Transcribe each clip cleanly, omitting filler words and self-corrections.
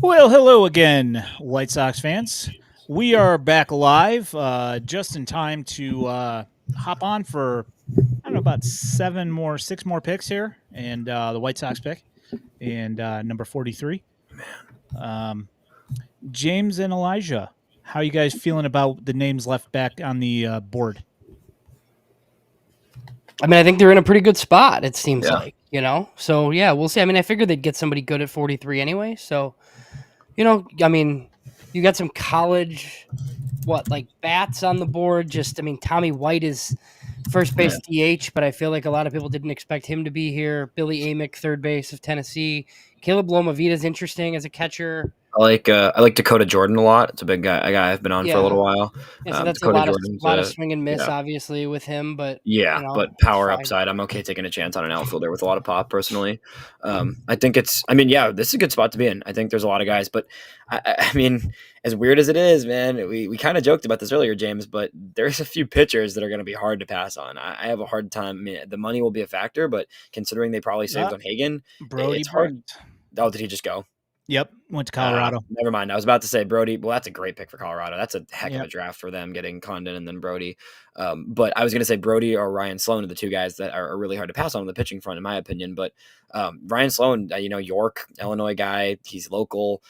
Well, hello again, White Sox fans. We are back live just in time to hop on for, I don't know, about six more picks here, and the White Sox pick, and number 43. Um, James and Elijah, how you guys feeling about the names left back on the board? I mean, I think they're in a pretty good spot, it seems Yeah. like, So, yeah, we'll see. I mean, I figured they'd get somebody good at 43 anyway. So, I mean, you got some college, bats on the board. Just, I mean, Tommy White is first base DH, but I feel like a lot of people didn't expect him to be here. Billy Amick, third base of Tennessee. Caleb Lomavita is interesting as a catcher. I like Dakota Jordan a lot. It's a guy I've been on for a little while. Yeah, so that's Dakota a Jordan's lot of swing and miss, yeah. obviously, with him. But But it's power fine. upside, I'm okay taking a chance on an outfielder with a lot of pop. Personally, I think this is a good spot to be in. I think there's a lot of guys, but I mean, as weird as it is, man, we kind of joked about this earlier, James. But there's a few pitchers that are going to be hard to pass on. I have a hard time. I mean, the money will be a factor, but considering they probably saved on Hagen, Brody it's hard. Oh, did he just go? Yep, went to Colorado. Never mind. I was about to say Brody. Well, that's a great pick for Colorado. That's a heck of a draft for them, getting Condon and then Brody. But I was going to say Brody or Ryan Sloan are the two guys that are really hard to pass on the pitching front, in my opinion. But Ryan Sloan, York, Illinois guy, he's local.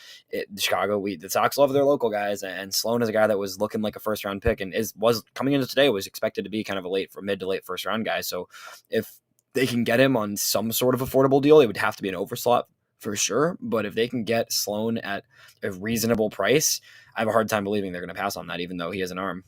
Chicago, the Sox love their local guys, and Sloan is a guy that was looking like a first round pick and was coming into today was expected to be kind of a mid to late first round guy. So if they can get him on some sort of affordable deal, it would have to be an overslot for sure. But if they can get Sloan at a reasonable price, I have a hard time believing they're going to pass on that, even though he has an arm.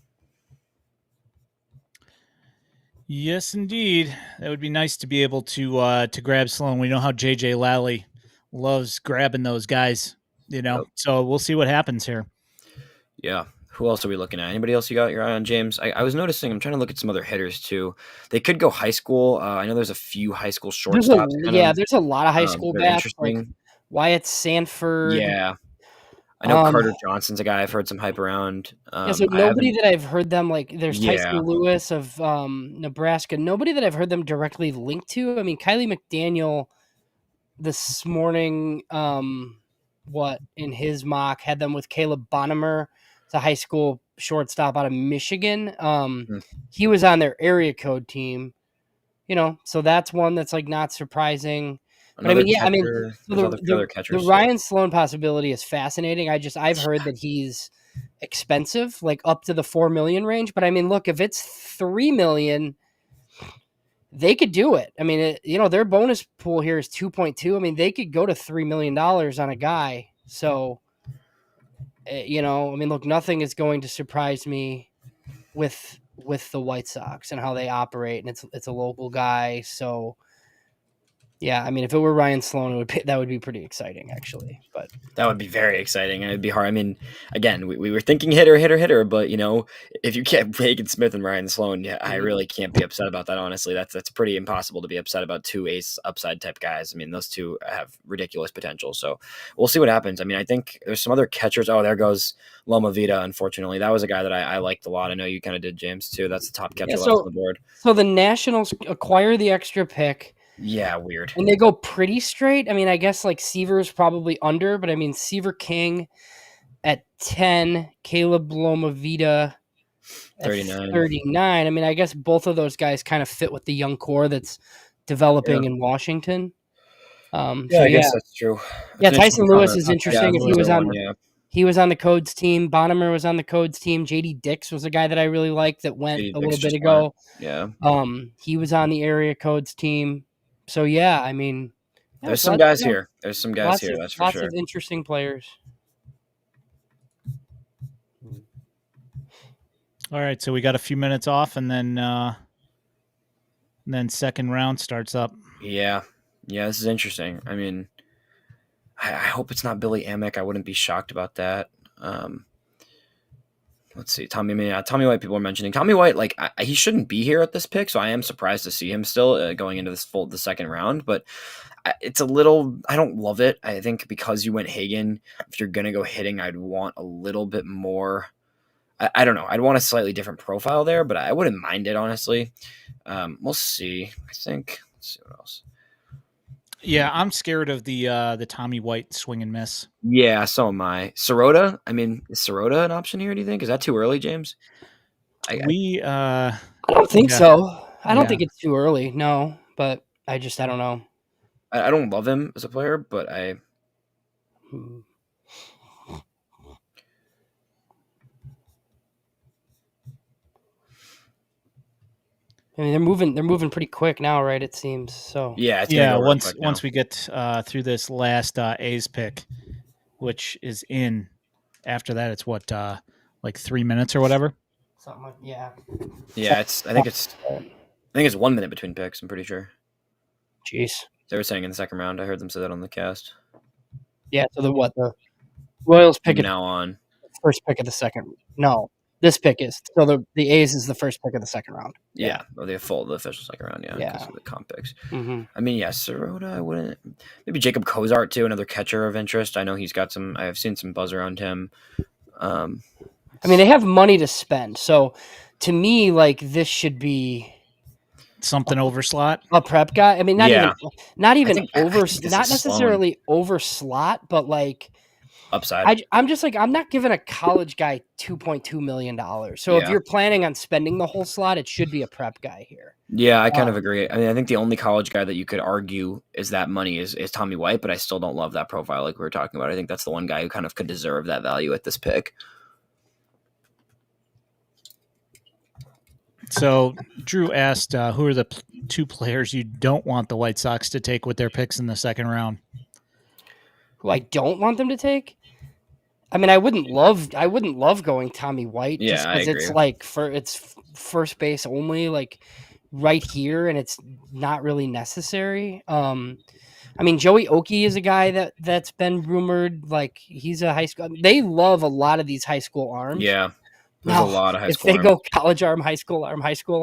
Yes, indeed. That would be nice to be able to grab Sloan. We know how JJ Lally loves grabbing those guys, Yep. So we'll see what happens here. Yeah. Who else are we looking at? Anybody else you got your eye on, James? I was noticing, I'm trying to look at some other hitters too. They could go high school. I know there's a few high school shortstops. There's a lot of high school bats. Like Wyatt Sanford. Yeah. I know Carter Johnson's a guy I've heard some hype around. So nobody that I've heard them, like, there's Tyson Lewis of Nebraska. Nobody that I've heard them directly linked to. I mean, Kylie McDaniel this morning, in his mock, had them with Caleb Bonamer. It's a high school shortstop out of Michigan. He was on their area code team, so that's one that's like not surprising. But the Ryan Sloan possibility is fascinating. I've heard that he's expensive, like up to the $4 million range. But I mean, look, if it's $3 million, they could do it. I mean, their bonus pool here is 2.2. I mean, they could go to $3 million on a guy. So, I mean, look, nothing is going to surprise me with the White Sox and how they operate, and it's a local guy. So, yeah, I mean, if it were Ryan Sloan, that would be pretty exciting, actually. But that would be very exciting, and it'd be hard. I mean, again, we were thinking hitter, but if you get Hagen Smith and Ryan Sloan, I really can't be upset about that. Honestly, that's pretty impossible to be upset about two ace upside type guys. I mean, those two have ridiculous potential. So we'll see what happens. I mean, I think there's some other catchers. Oh, there goes Lomavita. Unfortunately, that was a guy that I liked a lot. I know you kind of did, James, too. That's the top catcher left on the board. So the Nationals acquire the extra pick. Yeah, weird. And they go pretty straight. I mean, I guess like Seaver's probably under, but I mean, Seaver King at 10, Caleb Lomavita at 39. I mean, I guess both of those guys kind of fit with the young core that's developing in Washington. I guess that's true. Tyson Lewis is interesting. If he was on the Codes team. Bonamer was on the Codes team. JD Dix was a guy that I really liked that went a little bit ago. Yeah. He was on the area Codes team. So, yeah, I mean, there's some guys here. There's some guys here. That's for sure. Lots of interesting players. All right, so we got a few minutes off, and then second round starts up. Yeah, this is interesting. I mean, I hope it's not Billy Amick. I wouldn't be shocked about that. Let's see. Tommy White, people are mentioning. Tommy White, he shouldn't be here at this pick, so I am surprised to see him still going into the second round. But it's a little, I don't love it. I think because you went Hagen, if you're going to go hitting, I'd want a little bit more. I don't know. I'd want a slightly different profile there, but I wouldn't mind it, honestly. We'll see. Let's see what else. Yeah, I'm scared of the Tommy White swing and miss. Yeah, so am I. Sirota? I mean, is Sirota an option here, do you think? Is that too early, James? I don't think so. I don't think it's too early, no, but I don't know. I don't love him as a player, but I mean, they're moving pretty quick now, right? It seems so. Yeah, it's gonna go real quick now. Once we get through this last A's pick, which is in. After that, it's what like 3 minutes or whatever. Something like yeah. Yeah, I think it's 1 minute between picks. I'm pretty sure. Jeez. They were saying in the second round. I heard them say that on the cast. Yeah. So the Royals pick From it now on. First pick of the second. No, this pick is so the A's is the first pick of the second round. Yeah, or the official second round. Yeah, because of the comp picks. Mm-hmm. I mean, yeah, Sirota. I wouldn't. Maybe Jacob Cozart too, another catcher of interest. I know he's got some. I have seen some buzz around him. I mean, they have money to spend, so to me, like this should be something over slot, a prep guy. I mean, not even over, not necessarily Sloan. over slot, but like upside. I'm just like I'm not giving a college guy $2.2 million. So if you're planning on spending the whole slot, it should be a prep guy here. Yeah, I kind of agree. I mean, I think the only college guy that you could argue is that money is Tommy White, but I still don't love that profile like we were talking about. I think that's the one guy who kind of could deserve that value at this pick. So Drew asked, who are the two players you don't want the White Sox to take with their picks in the second round? Who I don't want them to take? I mean, I wouldn't love going Tommy White just because it's like it's first base only, like right here, and it's not really necessary. I mean, Joey Oki is a guy that's been rumored, like he's a high school. They love a lot of these high school arms. Yeah. There's a lot of high school arms. If they go college arm, high school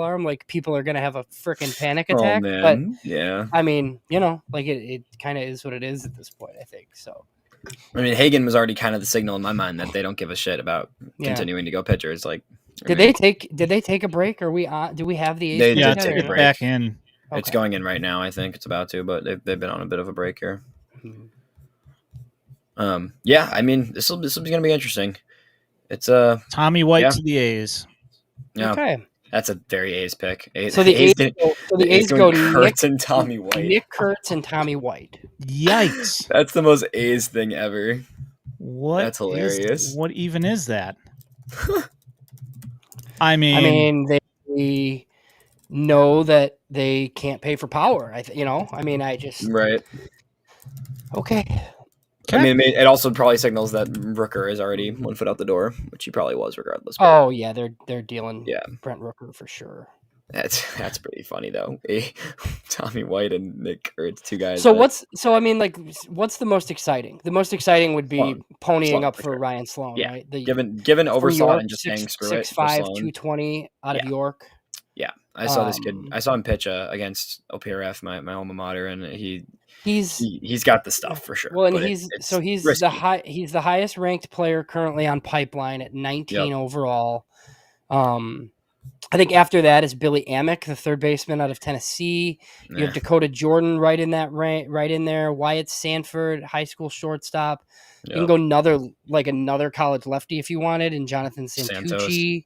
arm, like people are going to have a freaking panic attack. Oh, man. But yeah. I mean, like it kind of is what it is at this point, I think. So, I mean, Hagen was already kind of the signal in my mind that they don't give a shit about continuing to go pitchers. Like, did they take a break? Or do we have the A's? They did take a break. Back in. Okay. It's going in right now. I think it's about to, but they've been on a bit of a break here. Mm-hmm. Yeah. I mean, this will be going to be interesting. It's Tommy White to the A's. Yeah. Okay. That's a very A's pick. So the A's go Kurtz and Tommy White. Nick Kurtz and Tommy White. Yikes. That's the most A's thing ever. What? That's hilarious. What even is that? I mean, they know that they can't pay for power. Right. Okay. I mean, it also probably signals that Rooker is already 1 foot out the door, which he probably was regardless. Oh yeah, they're dealing Brent Rooker for sure. That's pretty funny though. Tommy White and Nick Kurtz, two guys. So what's the most exciting? The most exciting would be ponying up for Ryan Sloan, right? Given overslot and just saying screw 6'5", 220 out of York. Yeah, I saw this kid. I saw him pitch against OPRF, my alma mater, and he's got the stuff for sure. Well, and he's the highest ranked player currently on Pipeline at 19 overall. I think after that is Billy Amick, the third baseman out of Tennessee. You have Dakota Jordan right in there. Wyatt Sanford, high school shortstop. You can go another college lefty if you wanted, and Jonathan Santucci.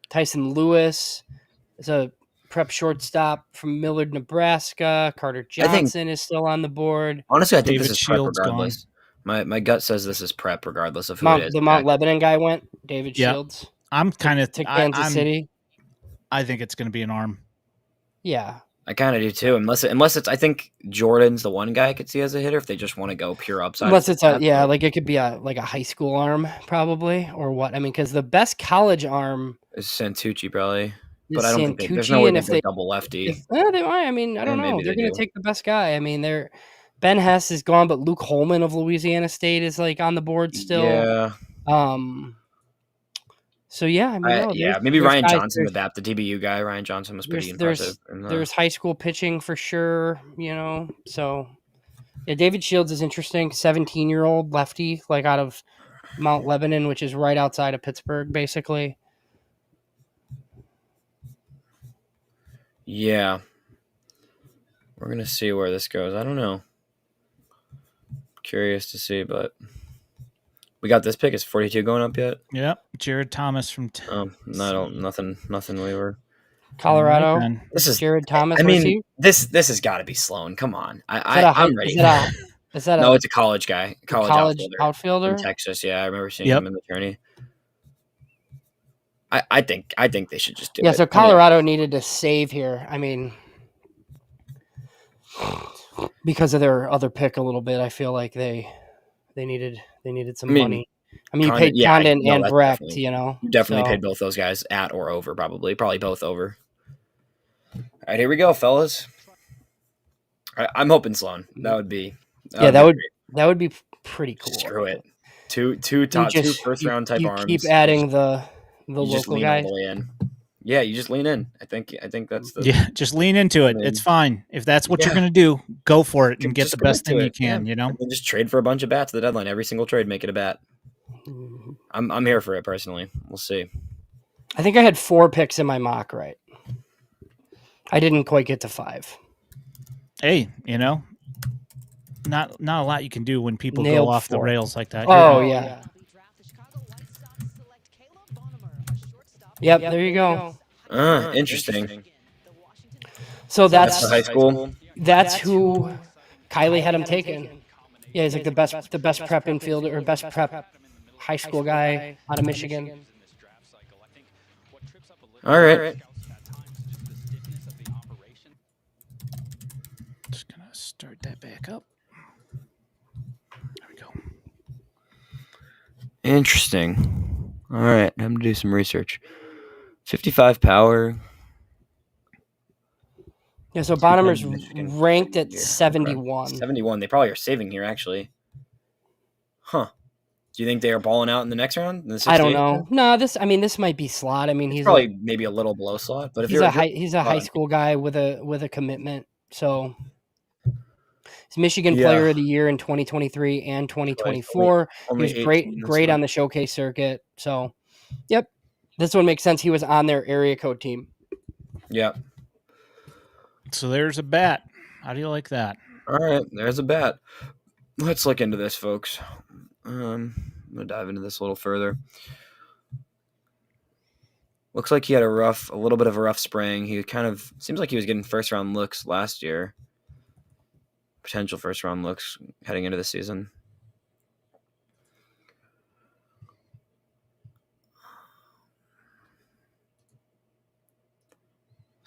Tyson Lewis is a prep shortstop from Millard, Nebraska. Carter Johnson is still on the board. Honestly, I think this is prep regardless. My gut says this is prep regardless of who it is. The Mount Lebanon guy went, David Shields. I'm kind of to Kansas City. I think it's going to be an arm. Yeah, I kind of do too. Unless it's, I think Jordan's the one guy I could see as a hitter if they just want to go pure upside. Unless it's it could be a high school arm probably or what. I mean, because the best college arm is Santucci probably, but I don't think there's no way they double lefty. They might. I mean, I don't know. They're going to take the best guy. I mean, Ben Hess is gone, but Luke Holman of Louisiana State is on the board still. Yeah. So yeah, I mean, maybe Ryan Johnson with that, the DBU guy. Ryan Johnson was pretty impressive. There's high school pitching for sure, So yeah, David Shields is interesting. 17-year-old lefty, out of Mount Lebanon, which is right outside of Pittsburgh, basically. Yeah. We're going to see where this goes. I don't know. Curious to see, but we got this pick. Is 42 going up yet? Yep. Jared Thomas from nothing we were. Colorado. Right, this is Jared Thomas. I mean, this has got to be Sloan. Come on. I'm ready. Is that no, it's a college guy. College outfielder from Texas. Yeah, I remember seeing him in the tourney. I think they should just do it. Yeah, so Colorado needed to save here. I mean, because of their other pick a little bit, I feel like they needed some money. I mean, you paid Condon and Brecht, you know. You definitely paid both those guys at or over, probably both over. All right, here we go, fellas. I'm hoping Sloan. That would be that would be pretty cool. Screw it. Two first round type arms. Keep adding the local guy. All the way in. Yeah, you just lean in. I think that's the just lean into it. It's fine. If that's what you're gonna do, go for it and get the best thing you can, you know? And just trade for a bunch of bats at the deadline. Every single trade, make it a bat. I'm here for it personally. We'll see. I think I had 4 picks in my mock, right? I didn't quite get to 5. Hey, you know, not a lot you can do when people go off the rails like that. Oh, yeah. Yep, there you go. Interesting. So that's the high school. That's who Kylie had him taken. Yeah, he's like the best prep infielder or best prep high school guy out of Michigan. All right. Just gonna start that back up. There we go. Interesting. All right, I'm gonna do some research. 55 power. Yeah, so Bonamer's ranked at 71. 71. They probably are saving here, actually. Huh. Do you think they are balling out in the next round? I don't know. No, this might be slot. I mean, he's probably maybe a little below slot, but if he's a high school guy with a commitment. So he's Michigan Player of the Year in 2023 and 2024. He was great on the showcase circuit. So, yep, this one makes sense. He was on their area code team. Yep. So there's a bat. How do you like that? All right, there's a bat. Let's look into this, folks. I'm gonna dive into this a little further. Looks like he had a little bit of a rough spring. He seems like he was getting first round looks last year. Potential first round looks heading into the season.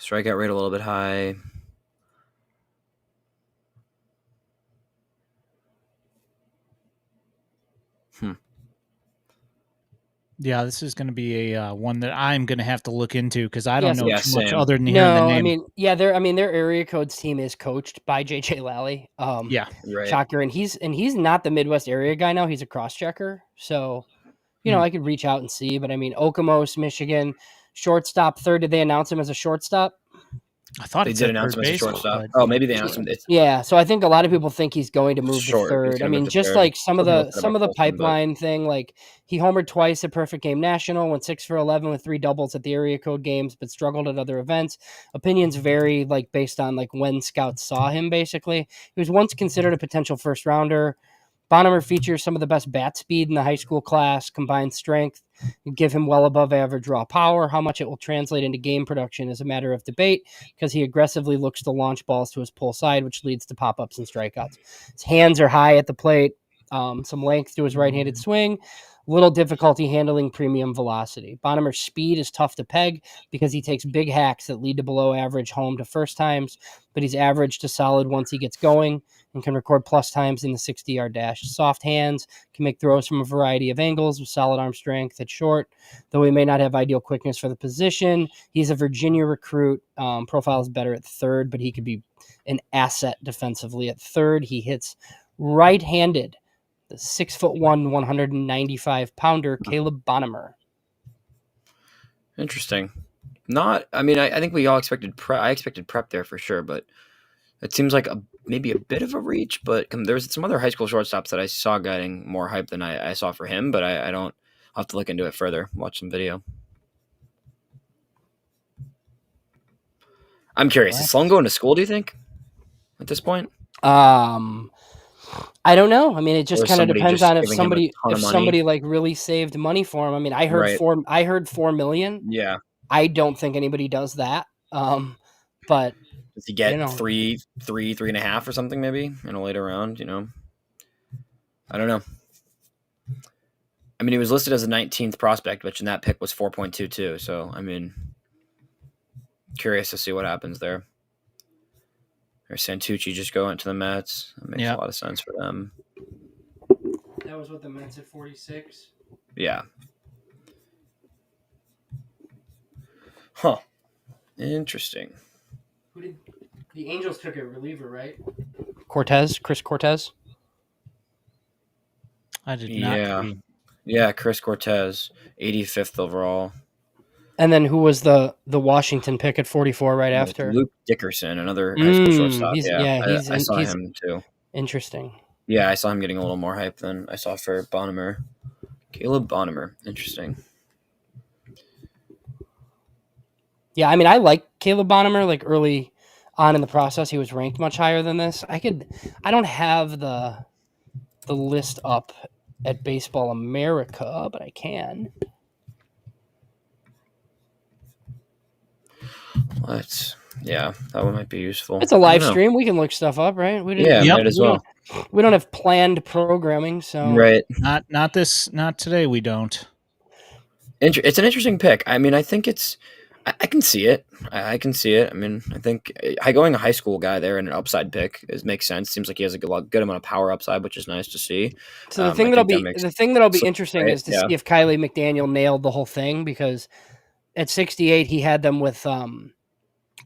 Strikeout rate a little bit high. Yeah, this is going to be a one that I'm going to have to look into because I don't know too much other than hearing the name. Their area codes team is coached by JJ Lally. Shocker, and he's not the Midwest area guy now. He's a cross checker, so I could reach out and see. But I mean, Okemos, Michigan, shortstop third. Did they announce him as a shortstop? I thought they did announce him as a shortstop. Oh, maybe they announced him. Yeah, so I think a lot of people think he's going to move to third. I mean, just like some of the pipeline thing, like he homered twice at Perfect Game National, went 6 for 11 with 3 doubles at the area code games, but struggled at other events. Opinions vary, like based on like when scouts saw him. Basically, he was once considered a potential first rounder. Bonamer features some of the best bat speed in the high school class, combined strength, give him well above average raw power. How much it will translate into game production is a matter of debate because he aggressively looks to launch balls to his pull side, which leads to pop-ups and strikeouts. His hands are high at the plate, some length to his right-handed swing, little difficulty handling premium velocity. Bonamer's speed is tough to peg because he takes big hacks that lead to below average home to first times, but he's average to solid once he gets going and can record plus times in the 60-yard dash. Soft hands, can make throws from a variety of angles with solid arm strength at short. Though he may not have ideal quickness for the position, he's a Virginia recruit. Profile is better at third, but he could be an asset defensively at third. He hits right-handed. The 6'1", 195-pounder Caleb Bonamer. Interesting. I think we all expected prep. I expected prep there for sure, but it seems like maybe a bit of a reach. But there's some other high school shortstops that I saw getting more hype than I saw for him. But I don't. I'll have to look into it further. Watch some video. I'm curious. Is Sloan going to school? Do you think? at this point? I don't know. I mean, it just kind of depends on if somebody like really saved money for him. I mean, I heard $4 million. Yeah. I don't think anybody does that. But does he get 3.5 or something maybe in a later round? I don't know. I mean, he was listed as a 19th prospect, which in that pick was 4.22. So, I mean, curious to see what happens there. Or Santucci just going to the Mets. That makes a lot of sense for them. That was what the Mets at 46. Yeah. Huh. Interesting. The Angels took a reliever, right? Chris Cortez. I did not. Yeah, Chris Cortez, 85th overall. And then who was the Washington pick at 44 right after? Luke Dickerson, another high school shortstop. I saw him too. Interesting. Yeah, I saw him getting a little more hype than I saw for Bonamer. Caleb Bonamer. Interesting. Yeah, I mean, I like Caleb Bonamer. Like early on in the process, he was ranked much higher than this. I don't have the list up at Baseball America, but I can. Yeah, that one might be useful. It's a live stream. We can look stuff up, right? Might as well. We don't have planned programming, so right. Not today. We don't. It's an interesting pick. I mean, I think I can see it. I can see it. I mean, I think going a high school guy there and an upside pick makes sense. Seems like he has a good amount of power upside, which is nice to see. So the thing that'll be interesting is to see if Kylie McDaniel nailed the whole thing, because at 68 he had them with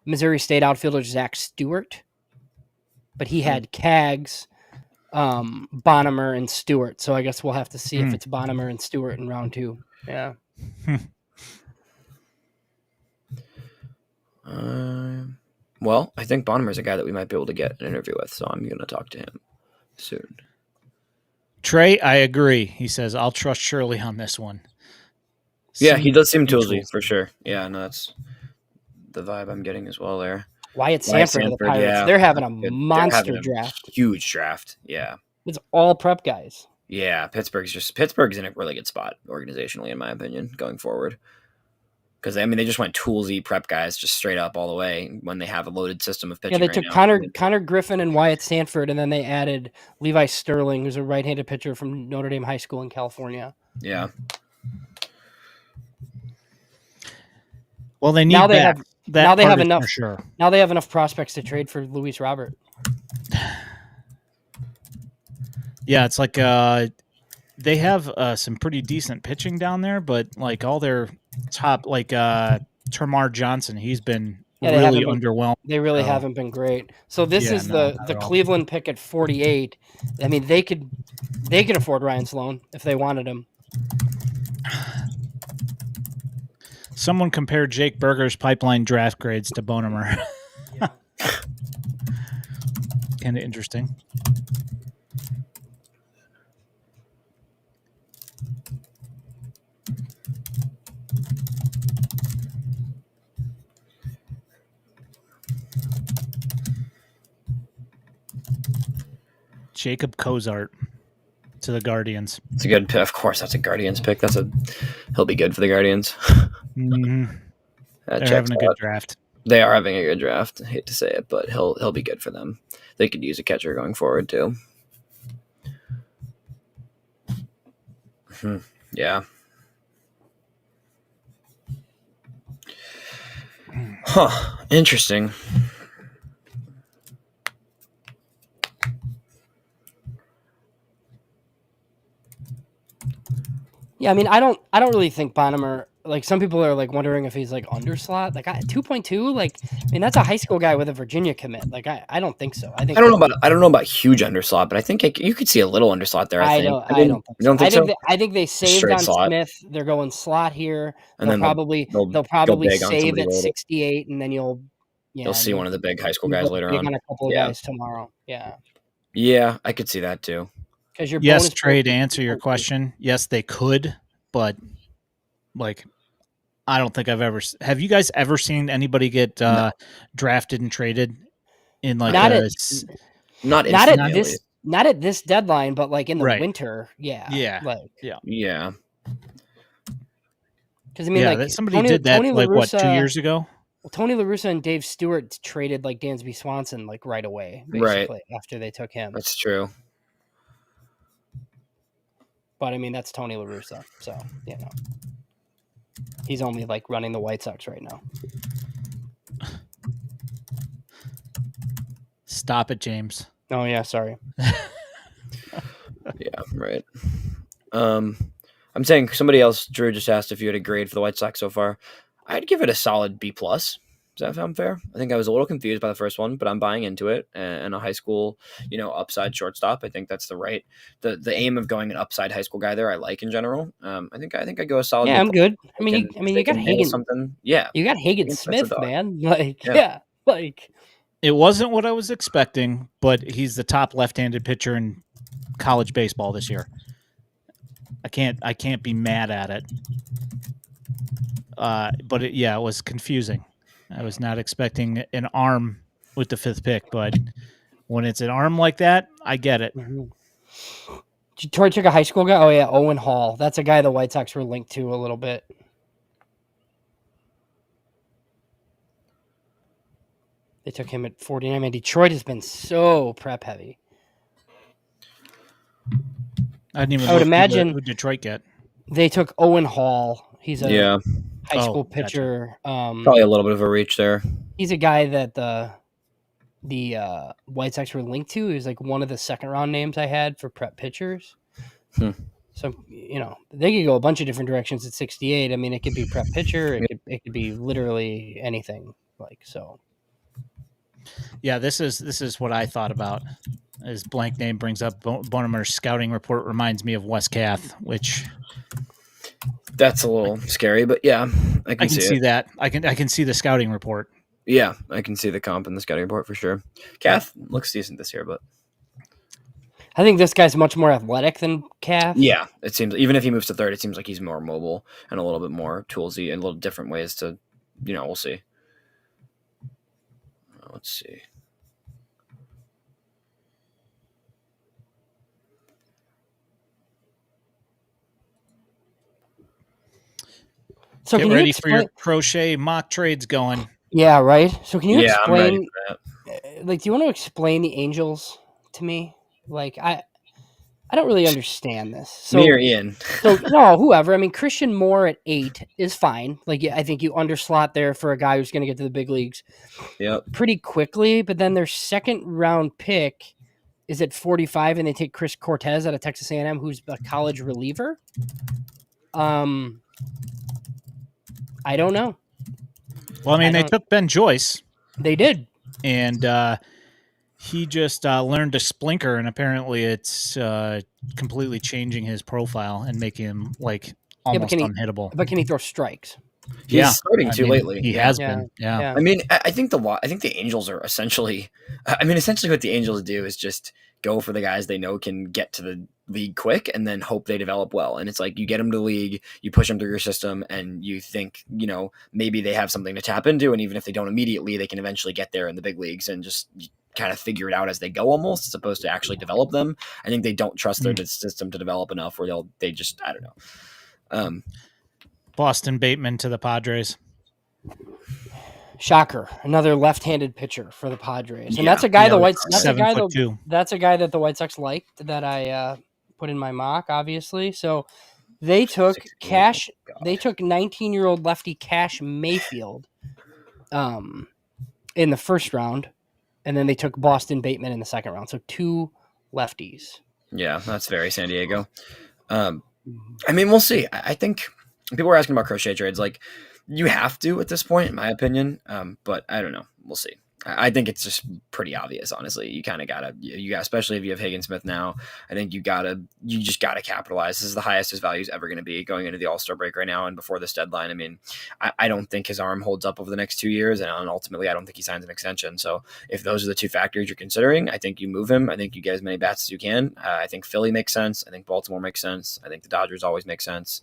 Missouri State outfielder Zach Stewart, but he had Kaggs, Bonamer, and Stewart. So I guess we'll have to see if it's Bonamer and Stewart in round 2. Yeah. Well, I think Bonamer is a guy that we might be able to get an interview with, so I'm going to talk to him soon. Trey, I agree. He says, I'll trust Shirley on this one. Yeah, he does seem toolsy for sure. Yeah, no, that's the vibe I'm getting as well there. Wyatt Sanford of the Pirates. They're having a monster draft. Huge draft. Yeah. It's all prep guys. Yeah, Pittsburgh's in a really good spot organizationally, in my opinion, going forward. Because, I mean, they just went toolsy prep guys just straight up all the way when they have a loaded system of pitching. Yeah, they took Connor Griffin and Wyatt Sanford, and then they added Levi Sterling, who's a right-handed pitcher from Notre Dame High School in California. Yeah. Well, they need now they have enough. Sure. Now they have enough prospects to trade for Luis Robert. Yeah, it's like they have some pretty decent pitching down there, but like all their top, like Termar Johnson, he's been really underwhelmed. They really haven't been great. So this is the Cleveland pick at 48. I mean, they could afford Ryan Sloan if they wanted him. Someone compared Jake Berger's pipeline draft grades to Bonamer. Yeah. Kind of interesting. Jacob Cozart to the Guardians. It's a good pick. Of course, that's a Guardians pick. He'll be good for the Guardians. Mm-hmm. They're having a good draft. They are having a good draft. I hate to say it, but he'll be good for them. They could use a catcher going forward too. Yeah. Huh. Interesting. Yeah, I mean, I don't really think Bonamer. Like, some people are like wondering if he's like underslot. Like 2.2. Like, I mean, that's a high school guy with a Virginia commit. Like, I don't think so. I don't know about huge underslot, but I think you could see a little underslot there. I don't think so. I think they saved on slot. Smith. They're going slot here, and they'll probably save at 68, and then you'll see one of the big high school guys later on. A couple of guys tomorrow. Yeah. Yeah, I could see that too. Yes, Trey, to answer your question, yes, they could, but like, I don't think have you guys ever seen anybody get drafted and traded in like Not not at this deadline, but like in the Right. winter. Yeah. Yeah. Like, yeah. Because I mean, like somebody did that like what 2 years ago. Well, Tony La Russa and Dave Stewart traded like Dansby Swanson like right away, basically after they took him. That's true. But I mean, that's Tony La Russa, so you know, he's only like running the White Sox right now. Stop it, James. Oh yeah, sorry. Yeah, right. I'm saying somebody else, Drew, just asked if you had a grade for the White Sox so far. I'd give it a solid B+. Does that sound fair? I think I was a little confused by the first one, but I'm buying into it. And a high school, upside shortstop. I think that's the aim of going an upside high school guy there. I like in general. I think I go a solid. Yeah, I'm good. I mean, you got Hagen something. Yeah, you got Hagen Smith, man. Like, yeah, like it wasn't what I was expecting, but he's the top left-handed pitcher in college baseball this year. I can't be mad at it. But it was confusing. I was not expecting an arm with the 5th pick, but when it's an arm like that, I get it. Mm-hmm. Troy took a high school guy. Oh yeah, Owen Hall. That's a guy the White Sox were linked to a little bit. They took him at 49. And Detroit has been so prep heavy. I would imagine who Detroit get. They took Owen Hall. He's a high school pitcher. Gotcha. Probably a little bit of a reach there. He's a guy that the White Sox were linked to. He was like one of the second-round names I had for prep pitchers. So, they could go a bunch of different directions at 68. I mean, it could be prep pitcher. It could be literally anything. Like, so. Yeah, this is what I thought about. His blank name brings up Bonamer's scouting report reminds me of Wes Kath, which that's a little scary, but yeah, I can see that. I can see the scouting report. Yeah, I can see the comp in the scouting report for sure. Kath looks decent this year, but I think this guy's much more athletic than Kath. Yeah, it seems even if he moves to third, it seems like he's more mobile and a little bit more toolsy and a little different ways to, we'll see. Let's see. So get ready for your crochet mock trades going. Yeah, right. So can you explain? I'm ready for that. Like, do you want to explain the Angels to me? Like, I don't really understand this. So, me or Ian? No, whoever. I mean, Christian Moore at 8 is fine. Like, I think you underslot there for a guy who's going to get to the big leagues pretty quickly. But then their second round pick is at 45, and they take Chris Cortez out of Texas A&M, who's a college reliever. I don't know. Well, I mean, they took Ben Joyce. They did. And he just learned to splinker, and apparently it's completely changing his profile and making him like almost unhittable. But can he throw strikes? He's starting to lately. He has been. Yeah. I mean, I think the Angels are essentially what the Angels do is just go for the guys they know can get to the league quick and then hope they develop well. And it's like you get them to the league, you push them through your system, and you think, maybe they have something to tap into. And even if they don't immediately, they can eventually get there in the big leagues and just kind of figure it out as they go almost, as opposed to actually develop them. I think they don't trust their system to develop enough where they just, I don't know. Boston Bateman to the Padres. Shocker! Another left-handed pitcher for the Padres, and that's a guy That's a guy that the White Sox liked that I put in my mock, obviously. So they took Cash. They took 19-year-old lefty Cash Mayfield, in the first round, and then they took Boston Bateman in the second round. So 2 lefties. Yeah, that's very San Diego. I mean, we'll see. I think people were asking about crochet trades. Like, you have to at this point, in my opinion. But I don't know. We'll see. I think it's just pretty obvious, honestly. You kind of gotta, especially if you have Hagen Smith now. I think you just gotta capitalize. This is the highest his value is ever going to be going into the All-Star break right now and before this deadline. I mean, I don't think his arm holds up over the next 2 years, and ultimately, I don't think he signs an extension. So if those are the 2 factors you're considering, I think you move him. I think you get as many bats as you can. I think Philly makes sense. I think Baltimore makes sense. I think the Dodgers always make sense.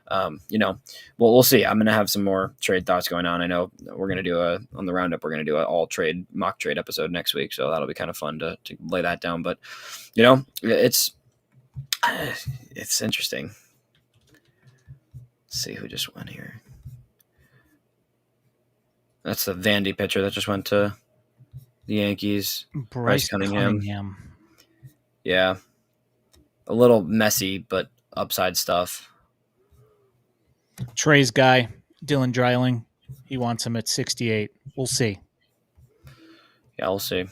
We'll see. I'm going to have some more trade thoughts going on. I know we're going to do on the roundup, we're going to do an all trade mock trade episode next week. So that'll be kind of fun to lay that down. But, it's interesting. Let's see who just went here. That's the Vandy pitcher that just went to the Yankees. Bryce Cunningham. Yeah. A little messy, but upside stuff. Trey's guy, Dylan Dreiling, he wants him at 68. We'll see. Yeah, we'll see.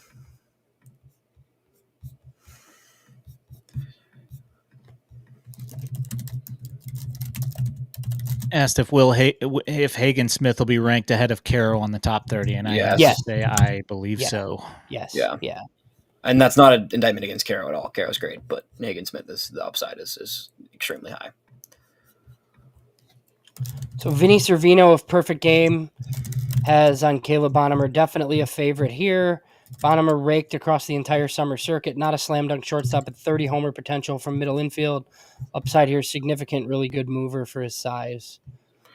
Asked if Hagen Smith will be ranked ahead of Carroll on the top 30, and I have to say I believe so. Yes. Yeah. Yeah. And that's not an indictment against Carroll at all. Carroll's great, but Hagen Smith the upside is extremely high. So Vinny Servino of Perfect Game has on Caleb Bonamer, definitely a favorite here. Bonamer raked across the entire summer circuit, not a slam dunk shortstop, at 30 homer potential from middle infield. Upside here, significant, really good mover for his size.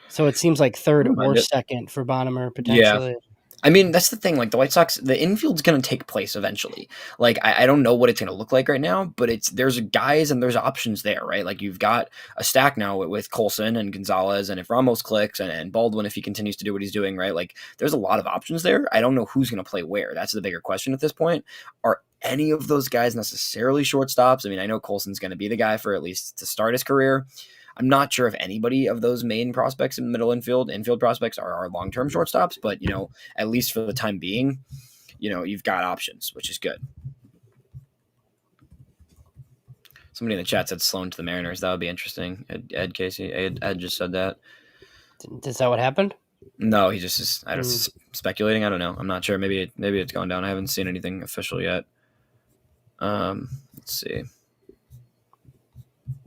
So it seems like third or second for Bonamer potentially. Yeah. I mean, that's the thing. Like the White Sox, the infield's going to take place eventually. Like I don't know what it's going to look like right now, but there's guys and there's options there, right? Like you've got a stack now with Colson and Gonzalez, and if Ramos clicks and Baldwin, if he continues to do what he's doing, right? Like there's a lot of options there. I don't know who's going to play where. That's the bigger question at this point. Are any of those guys necessarily shortstops? I mean, I know Colson's going to be the guy for at least to start his career. I'm not sure if anybody of those main prospects in middle infield prospects are long-term shortstops, but, at least for the time being, you've got options, which is good. Somebody in the chat said Sloan to the Mariners. That would be interesting. Ed Casey. Ed just said that. Is that what happened? No, he just is. I was speculating. I don't know. I'm not sure. Maybe it's gone down. I haven't seen anything official yet. Let's see.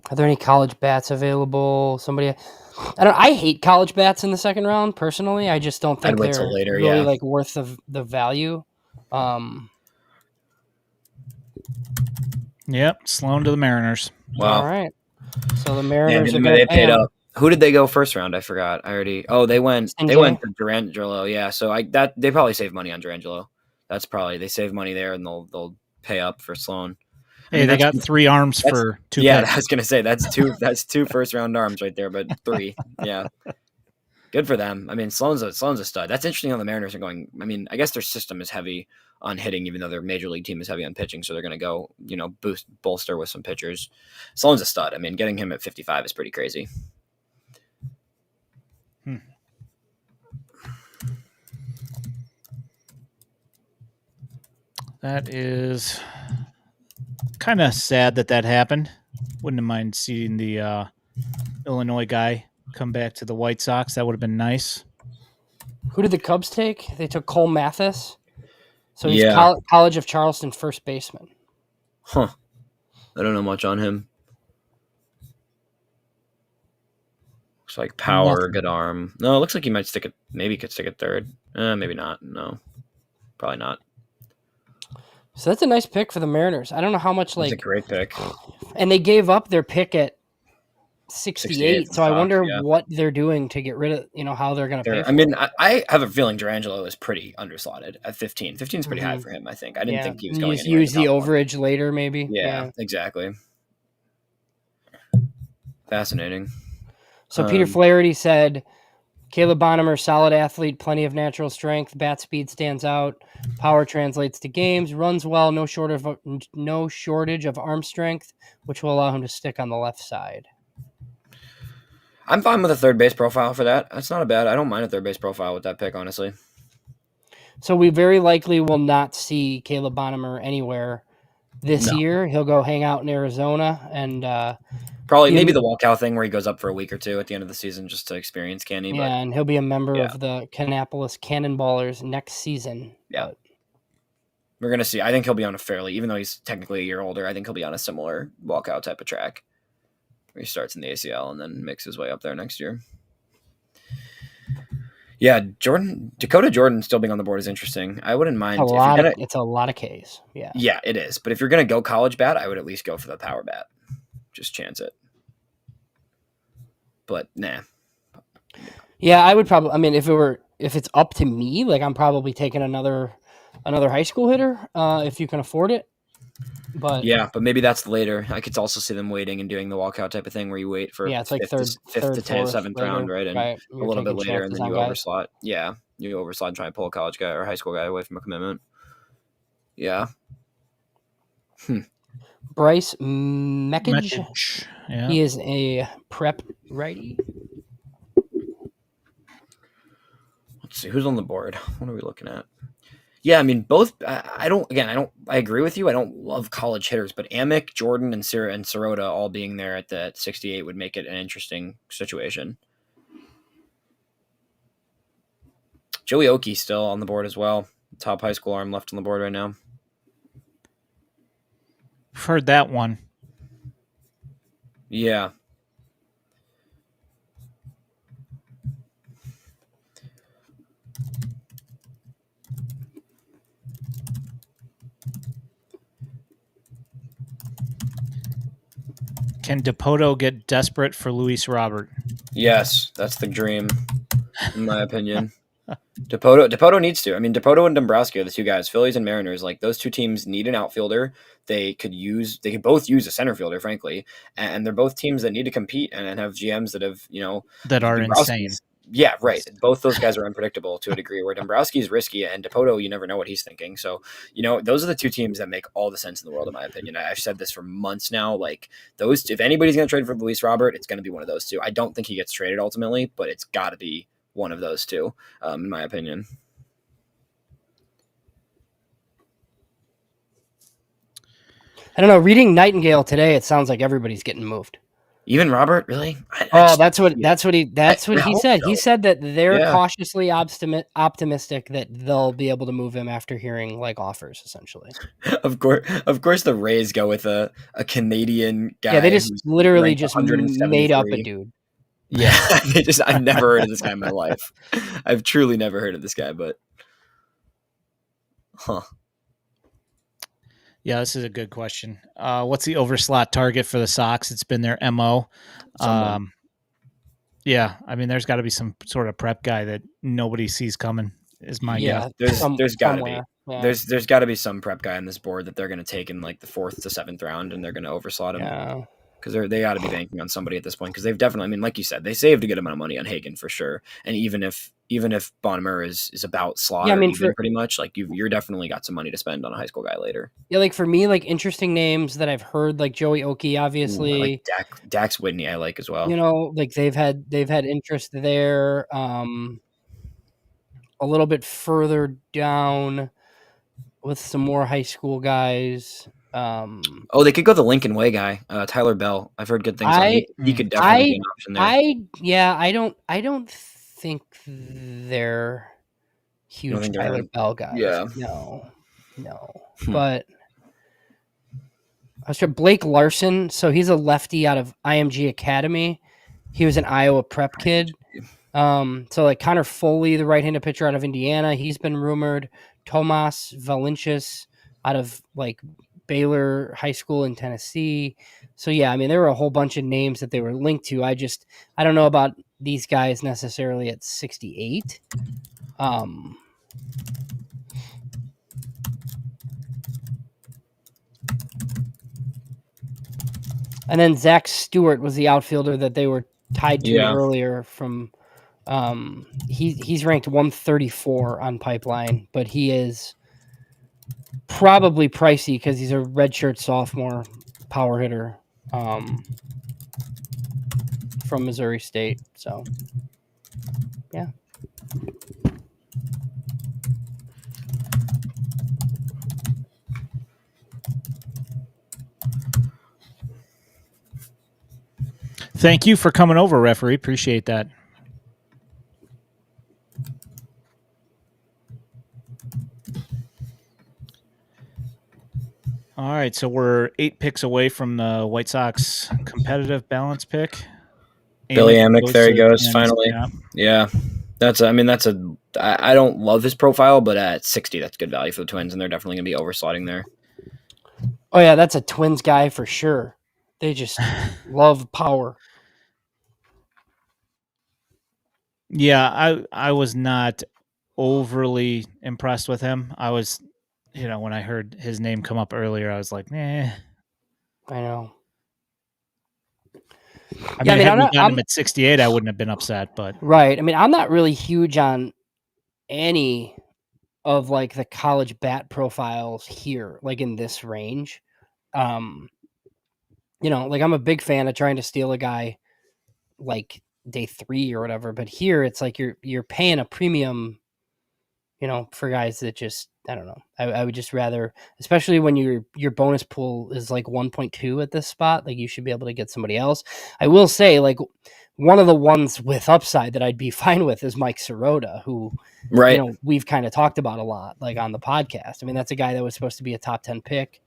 Are there any college bats available? I hate college bats in the second round personally. I just don't think they're later, really like worth the value. Yep, Sloan to the Mariners. Wow. All right. So the Mariners they paid up. Who did they go first round? I forgot. They went to Durangelo. Yeah, so they probably save money on Durangelo. That's probably they save money there, and they'll pay up for Sloan. Hey, they got 3 arms for 2 Yeah, picks. I was gonna say that's two first round arms right there, but 3. Yeah. Good for them. I mean, Sloan's a stud. That's interesting how the Mariners are going. I mean, I guess their system is heavy on hitting, even though their major league team is heavy on pitching. So they're gonna go, bolster with some pitchers. Sloan's a stud. I mean, getting him at 55 is pretty crazy. That is kind of sad that happened. Wouldn't have mind seeing the Illinois guy come back to the White Sox. That would have been nice. Who did the Cubs take? They took Cole Mathis. So he's College of Charleston first baseman. Huh. I don't know much on him. Looks like power, good arm. No, it looks like he might could stick at third. Maybe not. No, probably not. So that's a nice pick for the Mariners. I don't know how much That's a great pick. And they gave up their pick at 68. So I wonder yeah. what they're doing to get rid of, how they're going to pay for I mean, I have a feeling Durangelo is pretty underslotted at 15. 15 is pretty high for him, I think. I didn't think he was going anywhere. Use the overage later, maybe. Yeah, exactly. Fascinating. So Peter Flaherty said, Caleb Bonamer, solid athlete, plenty of natural strength, bat speed stands out, power translates to games, runs well, no shortage of arm strength, which will allow him to stick on the left side. I'm fine with a third base profile for that. That's not I don't mind a third base profile with that pick, honestly. So we very likely will not see Caleb Bonamer anywhere this year. He'll go hang out in Arizona and probably maybe the walkout thing where he goes up for a week or two at the end of the season just to experience Canny. Yeah, and he'll be a member of the Kannapolis Cannonballers next season. Yeah. We're going to see. I think he'll be on even though he's technically a year older, I think he'll be on a similar walkout type of track where he starts in the ACL and then makes his way up there next year. Yeah, Dakota Jordan still being on the board is interesting. I wouldn't mind. It's a lot of Ks. Yeah. Yeah, it is. But if you're going to go college bat, I would at least go for the power bat. Just chance it. but nah. Yeah, I would probably. I mean, if it's up to me, like I'm probably taking another high school hitter if you can afford it. But yeah, but maybe that's later. I could also see them waiting and doing the walkout type of thing where you wait for yeah, it's like fifth to fourth, seventh round, later, right, and right? a You're little bit taking later, and chances then on you guys. overslot. Yeah, you overslot and try and pull a college guy or a high school guy away from a commitment. Yeah. Bryce Mekage. Yeah. He is a prep righty. Let's see who's on the board. What are we looking at? Yeah, I mean both. I don't. Again, I don't. I agree with you. I don't love college hitters, but Amick, Jordan, and Sirota all being there at the 68 would make it an interesting situation. Joey Oki still on the board as well. Top high school arm left on the board right now. I've heard that one. Yeah. Can Dipoto get desperate for Luis Robert? Yes, that's the dream, in my opinion. Dipoto needs to. I mean, Dipoto and Dombrowski are the two guys. Phillies and Mariners, like those two teams need an outfielder. They could both use a center fielder, frankly, and they're both teams that need to compete and have GMs that have that are insane. Yeah, right. Both those guys are unpredictable to a degree. Where Dombrowski is risky, and Dipoto, you never know what he's thinking. So, those are the two teams that make all the sense in the world, in my opinion. I've said this for months now. Like those, if anybody's going to trade for Luis Robert, it's going to be one of those two. I don't think he gets traded ultimately, but it's got to be one of those two, in my opinion. I don't know. Reading Nightingale today, it sounds like everybody's getting moved. Even Robert, really? That's what he said. So. He said that they're cautiously optimistic that they'll be able to move him after hearing like offers, essentially. Of course, the Rays go with a Canadian guy. Yeah, they just literally just made up a dude. Yeah, I've never heard of this guy in my life. I've truly never heard of this guy, but Yeah, this is a good question. What's the overslot target for the Sox? It's been their MO. Yeah, I mean, there's got to be some sort of prep guy that nobody sees coming. Is my guess. There's got to be. Yeah. There's got to be some prep guy on this board that they're going to take in like the 4th to 7th round, and they're going to overslot him. Yeah. Because they got to be banking on somebody at this point. Because they've definitely, I mean, like you said, they saved a good amount of money on Hagen for sure. And even if Bonamer is about slot, pretty much, like you're definitely got some money to spend on a high school guy later. Yeah, like for me, like interesting names that I've heard, like Joey Oki, obviously. Like Dax Whitney, I like as well. Like they've had interest there. A little bit further down with some more high school guys. They could go the Lincoln Way guy, Tyler Bell. I've heard good things on him. He could definitely be an option there. I don't think they're huge Tyler Bell guys. Yeah. No. But I was sure Blake Larson. So he's a lefty out of IMG Academy. He was an Iowa prep kid. So like Connor Foley, the right-handed pitcher out of Indiana, he's been rumored. Tomas Valencius out of like Baylor High School in Tennessee. So yeah, I mean, there were a whole bunch of names that they were linked to. I don't know about these guys necessarily at 68. And then Zach Stewart was the outfielder that they were tied to earlier from he's ranked 134 on Pipeline, but he is probably pricey because he's a redshirt sophomore power hitter from Missouri State. So, yeah. Thank you for coming over, referee. Appreciate that. All right, so we're 8 picks away from the White Sox competitive balance pick. Billy Amick, there he goes, finally. Yeah. I don't love his profile, but at 60, that's good value for the Twins, and they're definitely going to be overslotting there. Oh, yeah, that's a Twins guy for sure. They just love power. Yeah, I was not overly impressed with him. I was, when I heard his name come up earlier, I was like, I know. I mean, had we gotten him at 68, I wouldn't have been upset, but right. I mean, I'm not really huge on any of like the college bat profiles here, like in this range. Like I'm a big fan of trying to steal a guy like day 3 or whatever, but here it's like you're paying a premium, for guys that just, I don't know. I would just rather, especially when your bonus pool is like 1.2 at this spot, like you should be able to get somebody else. I will say, like, one of the ones with upside that I'd be fine with is Mike Sirota, who, Right. We've kind of talked about a lot, like on the podcast. I mean, that's a guy that was supposed to be a top 10 pick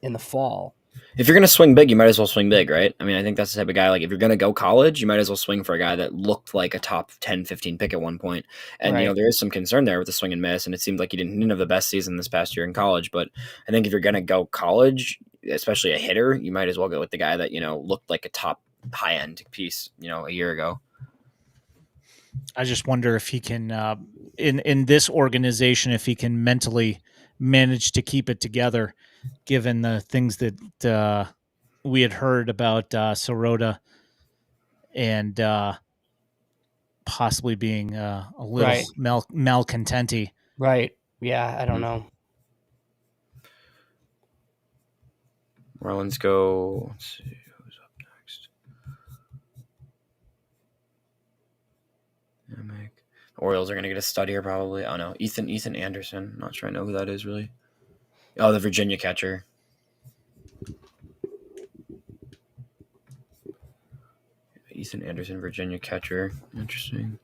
in the fall. If you're going to swing big, you might as well swing big, right? I mean, I think that's the type of guy, like if you're going to go college, you might as well swing for a guy that looked like a top 10, 15 pick at one point. And, Right. There is some concern there with the swing and miss, and it seemed like he didn't have the best season this past year in college. But I think if you're going to go college, especially a hitter, you might as well go with the guy that, looked like a top high-end piece, a year ago. I just wonder if he can, in this organization, if he can mentally manage to keep it together, given the things that we had heard about Sirota and possibly being a little Right. malcontenty. Right. Yeah, I don't know. Marlins go. Let's see who's up next. The Orioles are going to get a stud here probably. Oh no, Ethan Anderson. Not sure I know who that is really. Oh, the Virginia catcher. Ethan Anderson, Virginia catcher. Interesting.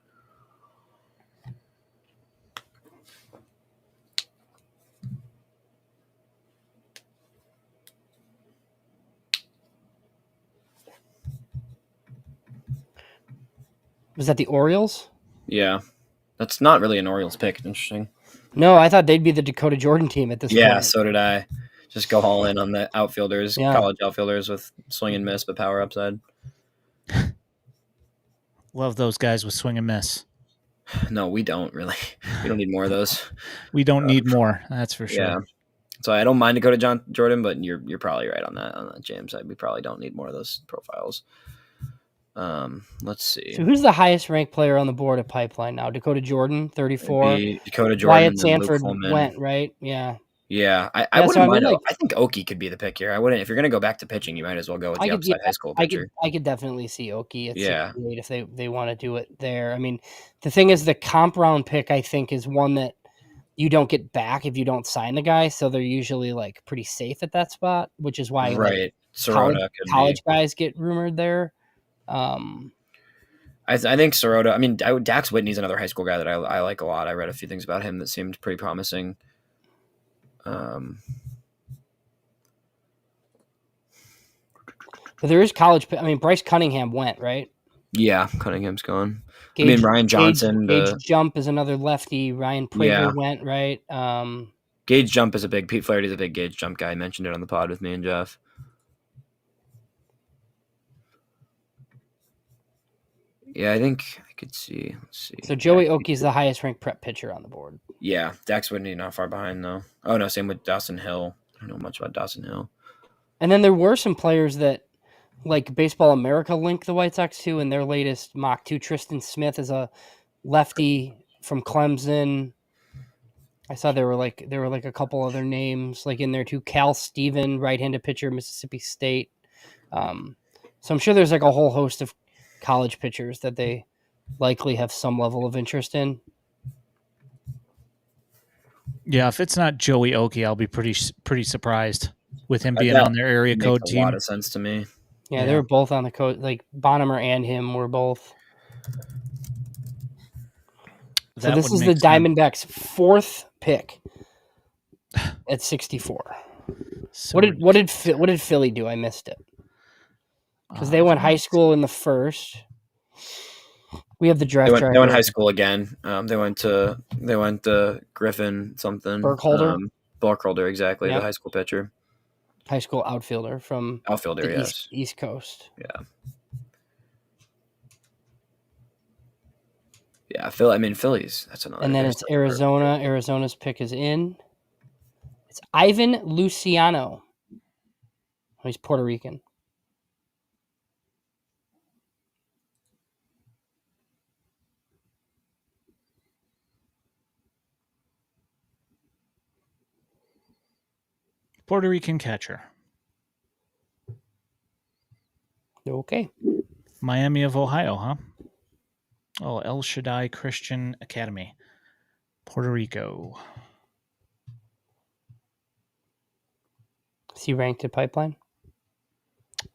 Was that the Orioles? Yeah. That's not really an Orioles pick. Interesting. No, I thought they'd be the Dakota Jordan team at this point. Yeah, so did I. Just go all in on the outfielders, college outfielders with swing and miss, but power upside. Love those guys with swing and miss. No, we don't really. We don't need more of those. We don't need more. That's for sure. Yeah. So I don't mind Dakota Jordan, but you're probably right on that, James. We probably don't need more of those profiles. Let's see. So who's the highest ranked player on the board at Pipeline now? Dakota Jordan, 34. Dakota Jordan. Wyatt Sanford went, right? Yeah. Yeah, I wouldn't mind. I think Oki could be the pick here. I wouldn't. If you're going to go back to pitching, you might as well go with the upside high school pitcher. I could definitely see Oki at 68 if they want to do it there. I mean, the thing is, the comp round pick, I think, is one that you don't get back if you don't sign the guy. So they're usually like pretty safe at that spot, which is why college guys get rumored there. I think Sirota. I mean, Dax Whitney's another high school guy that I like a lot. I read a few things about him that seemed pretty promising. But there is college. I mean, Bryce Cunningham went, right? Yeah, Cunningham's gone. Ryan Johnson. Gage Jump is another lefty. Ryan Prager went, right? Gage Jump is a big. Pete Flaherty's a big Gage Jump guy. I mentioned it on the pod with me and Jeff. Yeah, I think I could see. Let's see. So Joey Oki's the highest ranked prep pitcher on the board. Yeah, Dax Whitney not far behind though. Oh no, same with Dawson Hill. I don't know much about Dawson Hill. And then there were some players that, like Baseball America, linked the White Sox to in their latest mock too. Tristan Smith is a lefty from Clemson. I saw there were like a couple other names like in there too. Cal Steven, right-handed pitcher, Mississippi State. So I'm sure there's like a whole host of college pitchers that they likely have some level of interest in. Yeah, if it's not Joey Oki, I'll be pretty surprised with him being on their area code team. A lot of sense to me. Yeah, they were both on the code. Like Bonamer and him were both. So this is the Diamondbacks' 4th pick at 64. So what did Philly do? I missed it because they went high school in the first. We have the draft. They went high school again. They went to Griffin something. Burkholder. Burkholder, exactly. Yep. The high school pitcher. High school outfielder from yes. East Coast. Yeah. Yeah, Phillies. That's another. And then it's Arizona. Arizona's pick is in. It's Ivan Luciano. He's Puerto Rican. Puerto Rican catcher. Okay. Miami of Ohio, huh? Oh, El Shaddai Christian Academy. Puerto Rico. Is he ranked at Pipeline?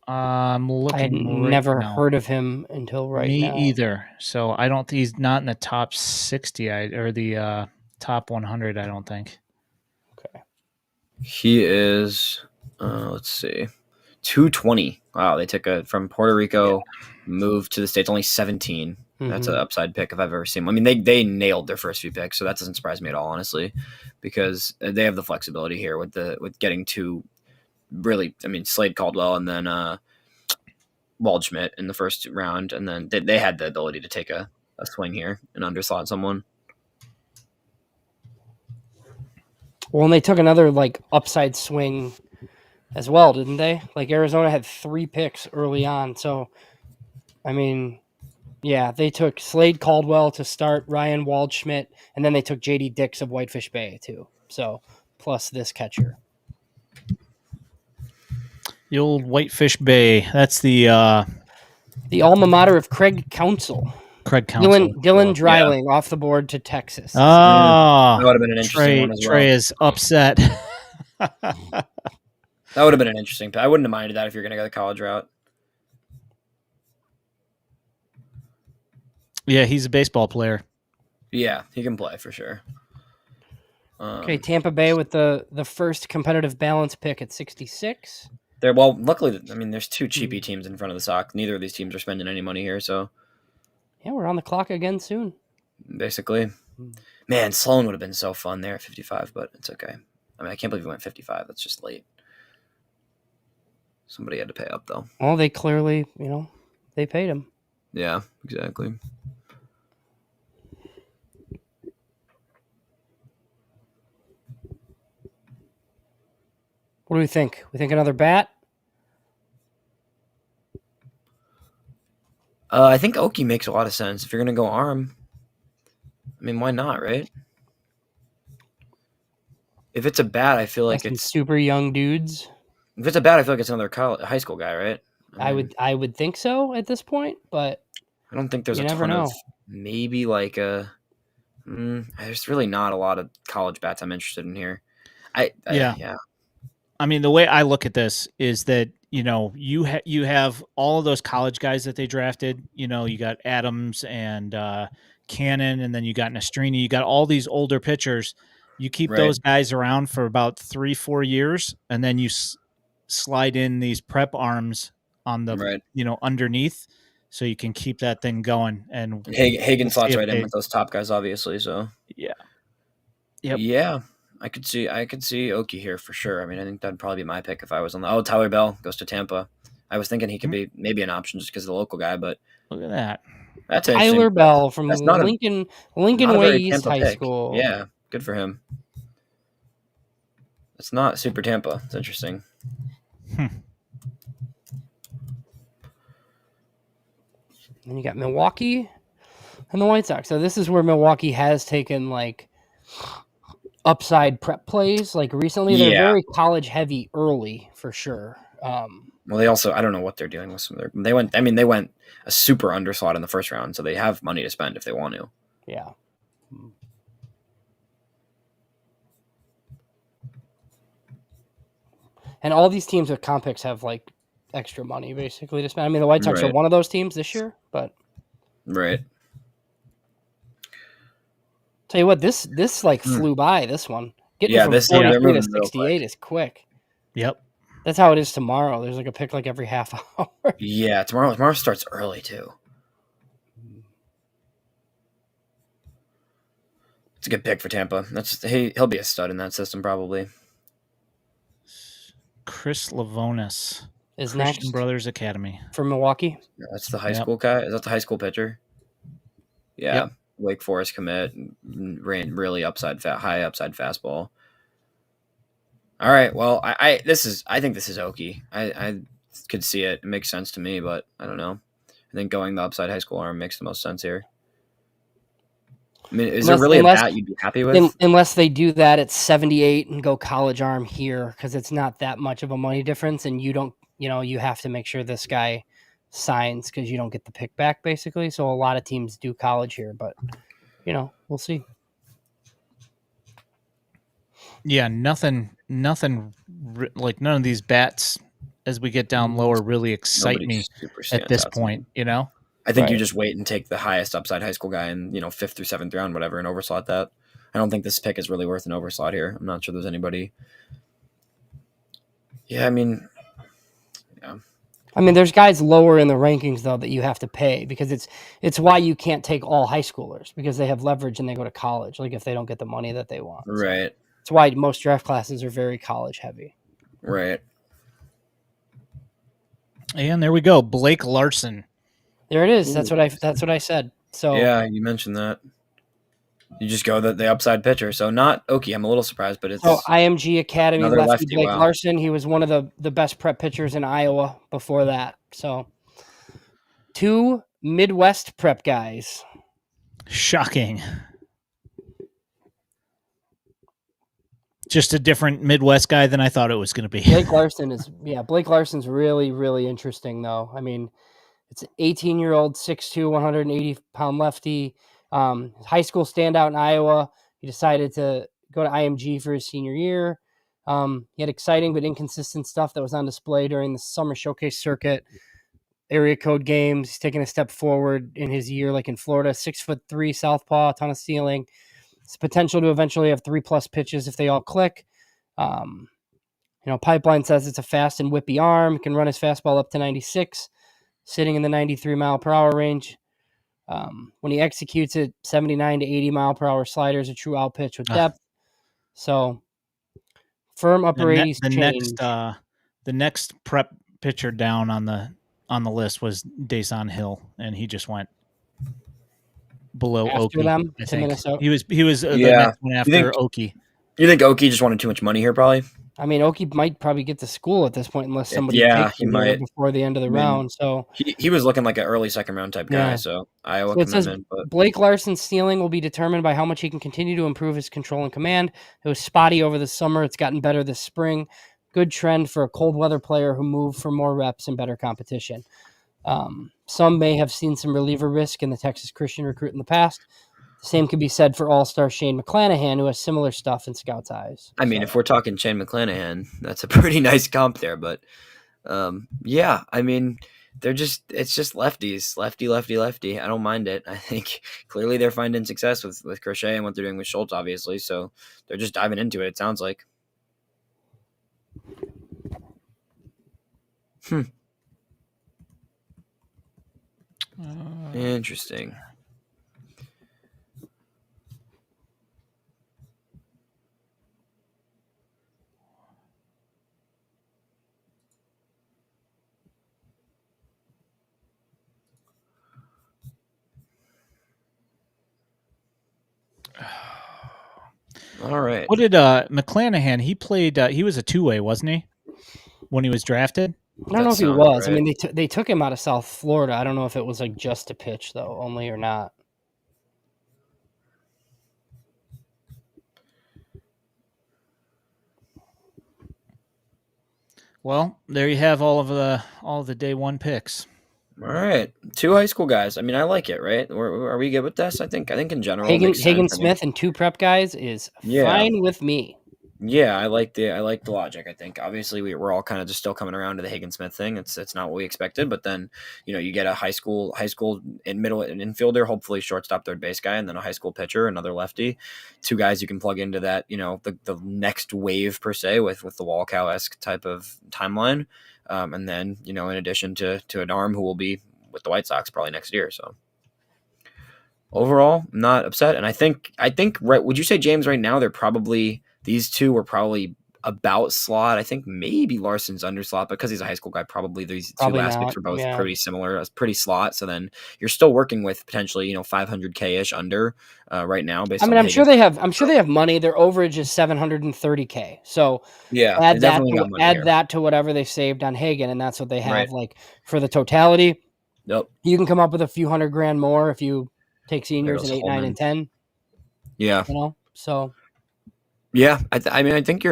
I'm looking. I had never heard of him until right now. Me either. So I don't. He's not in the top 60 or the top 100. I don't think. Okay. He is. Let's see, 220. Wow, they took from Puerto Rico, moved to the States. Only 17. That's an upside pick if I've ever seen one. I mean, they nailed their first few picks, so that doesn't surprise me at all, honestly, because they have the flexibility here with getting two. Really, I mean, Slade Caldwell and then Waldschmidt in the first round, and then they had the ability to take a swing here and underslot someone. Well, and they took another upside swing as well, didn't they? Arizona had 3 picks early on, so I mean, yeah, they took Slade Caldwell to start, Ryan Waldschmidt, and then they took JD Dix of Whitefish Bay too. So plus this catcher. The old Whitefish Bay. That's the alma mater of Craig Counsell. Dylan Dreiling off the board to Texas. Oh, that would have been an interesting one as well. Trey is upset. That would have been an interesting pick. I wouldn't have minded that if you're going to go the college route. Yeah, he's a baseball player. Yeah, he can play for sure. Okay, Tampa Bay with the first competitive balance pick at 66. Luckily, I mean, there's 2 cheapy teams in front of the Sox. Neither of these teams are spending any money here, so. Yeah, we're on the clock again soon. Basically. Man, Sloan would have been so fun there at 55, but it's okay. I mean, I can't believe he went 55. That's just late. Somebody had to pay up, though. Well, they clearly, they paid him. Yeah, exactly. What do we think? We think another bat? I think Oki makes a lot of sense. If you're going to go arm, I mean, why not, right? If it's a bat, I feel like it's super young dudes. If it's a bat, I feel like it's another high school guy, right? I would think so at this point, but I don't think there's a ton of maybe there's really not a lot of college bats I'm interested in here. Yeah. I mean, the way I look at this is that, you have all of those college guys that they drafted. You got Adams and Cannon, and then you got Nastrini. You got all these older pitchers. You keep those guys around for about 3-4 years, and then you slide in these prep arms on the, underneath, so you can keep that thing going. And Hagen slots right in with those top guys, obviously. So yeah. Yep. Yeah. I could see Oki here for sure. I mean, I think that'd probably be my pick if I was on the. Tyler Bell goes to Tampa. I was thinking he could be maybe an option just because of the local guy, but look at that. That's Tyler Bell from Lincoln Way East High School. Yeah, good for him. It's not super Tampa. It's interesting. Then you got Milwaukee and the White Sox. So this is where Milwaukee has taken upside prep plays recently. They're very college heavy early for sure. Well, they also, I don't know what they're dealing with. They went a super underslot in the first round, so they have money to spend if they want to. Yeah. And all these teams with comp picks have extra money basically to spend. I mean, the White Sox are one of those teams this year, but right. Tell you what, this flew by this one. Getting from 43 to 68 is quick. Yep. That's how it is tomorrow. There's a pick every half hour. Yeah, tomorrow starts early too. It's a good pick for Tampa. He'll be a stud in that system probably. Chris Lavonis is Christian next. Brothers Academy from Milwaukee. Yeah, that's the high school guy. Is that the high school pitcher? Yeah. Wake Forest commit, ran really high upside fastball. All right, well, I think this is Oki. I could see it. It makes sense to me, but I don't know. I think going the upside high school arm makes the most sense here. I mean, is there really a bat you'd be happy with? Unless they do that at 78 and go college arm here, because it's not that much of a money difference, and you don't, you have to make sure this guy signs because you don't get the pick back, basically. So a lot of teams do college here, but, we'll see. Yeah, nothing like none of these bats as we get down lower really excite me at this point, I think you just wait and take the highest upside high school guy in, 5th through 7th round, whatever, and overslot that. I don't think this pick is really worth an overslot here. I'm not sure there's anybody. Yeah, I mean, there's guys lower in the rankings though that you have to pay because it's why you can't take all high schoolers because they have leverage and they go to college. Like if they don't get the money that they want, right? So it's why most draft classes are very college heavy, right? And there we go, Blake Larson. There it is. That's what I said. So yeah, you mentioned that. You just go the upside pitcher. So not Oki. I'm a little surprised, but it's IMG Academy lefty Blake wow. Larson. He was one of the best prep pitchers in Iowa before that. So 2 Midwest prep guys. Shocking. Just a different Midwest guy than I thought it was going to be. Blake Larson's really, really interesting though. I mean, it's an 18-year-old, 6'2", 180-pound lefty. High school standout in Iowa. He decided to go to IMG for his senior year. He had exciting but inconsistent stuff that was on display during the summer showcase circuit, area code games. He's taking a step forward in his year, like in Florida. 6'3" southpaw, a ton of ceiling. It's potential to eventually have 3+ pitches if they all click. Pipeline says it's a fast and whippy arm. Can run his fastball up to 96, sitting in the 93 mile per hour range. When he executes it, 79 to 80 mile per hour slider is a true out pitch with depth. So firm upper 80s change. The next prep pitcher down on the list was Dason Hill, and he just went below Oki. Them to Minnesota. He was the next one after Oki. You think Oki just wanted too much money here, probably? I mean, Oki might probably get to school at this point unless somebody takes him before the end of the round. So he was looking like an early second round type guy. So Iowa commitment. But Blake Larson's ceiling will be determined by how much he can continue to improve his control and command. It was spotty over the summer. It's gotten better this spring. Good trend for a cold weather player who moved for more reps and better competition. Some may have seen some reliever risk in the Texas Christian recruit in the past. The same could be said for all-star Shane McClanahan, who has similar stuff in scouts' eyes. I mean, if we're talking Shane McClanahan, that's a pretty nice comp there. But yeah, I mean, it's just lefties, lefty. I don't mind it. I think clearly they're finding success with Crochet and what they're doing with Schultz, obviously. So they're just diving into it. It sounds like. Interesting. All right. What did McClanahan? He played. He was a two-way, wasn't he? When he was drafted. I don't know if he was. Right. I mean, they took him out of South Florida. I don't know if it was like just to pitch though, only or not. Well, there you have all of the day one picks. All right, 2 high school guys. I mean, I like it, right? Are we good with this? I think in general, Hagen Smith and 2 prep guys is fine with me. Yeah, I like the logic. I think obviously we're all kind of just still coming around to the Hagen Smith thing. It's not what we expected, but then you get a high school in middle infielder, hopefully shortstop, third base guy, and then a high school pitcher, another lefty, 2 guys you can plug into that the next wave per se with the Walcow-esque type of timeline, and then in addition to an arm who will be with the White Sox probably next year. So overall, not upset, and I think right. Would you say, James, right now these 2 were probably about slot. I think maybe Larson's under slot because he's a high school guy. Probably these two last picks are both pretty similar, pretty slot. So then you're still working with potentially 500K ish under right now. Based on I'm sure they have. I'm sure they have money. Their overage is 730K. So yeah, add that to whatever they saved on Hagen, and that's what they have. Right. Like for the totality, yep, you can come up with a few $100,000 more if you take seniors in 8, 9, and 10. Yeah, So yeah, I think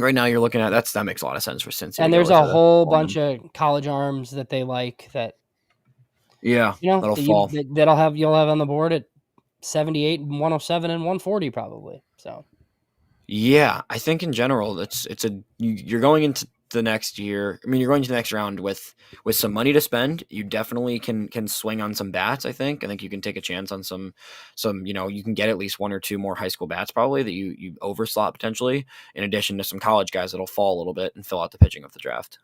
right now you're looking at that makes a lot of sense for Cincy. And there's a whole bunch of college arms that they like that. Yeah, that'll fall. You'll have on the board at 78, 107, and 140 probably. So yeah, I think in general you're going into the next year. I mean, you're going to the next round with some money to spend. You definitely can swing on some bats. I think you can take a chance on some you can get at least one or two more high school bats probably that you overslot potentially, in addition to some college guys that'll fall a little bit and fill out the pitching of the draft.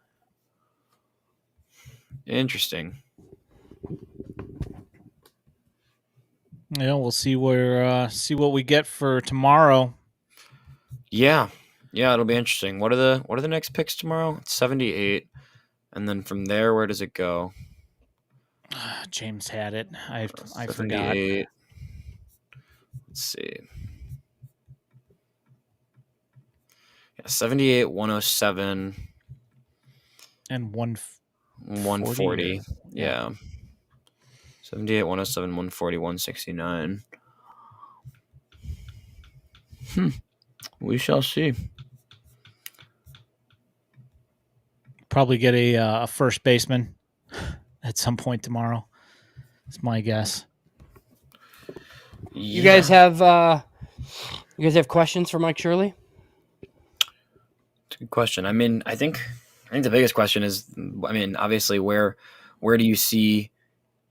Interesting. Yeah, we'll see what we get for tomorrow. Yeah, it'll be interesting. What are the next picks tomorrow? It's 78, and then from there, where does it go? James had it. I forgot. Let's see. Yeah, 78, 107, and 140. Yeah. 78, 107, 140, 169. We shall see. Probably get a first baseman at some point tomorrow. That's my guess. You guys have questions for Mike Shirley? It's a good question. I mean, I think the biggest question is, obviously, where do you see?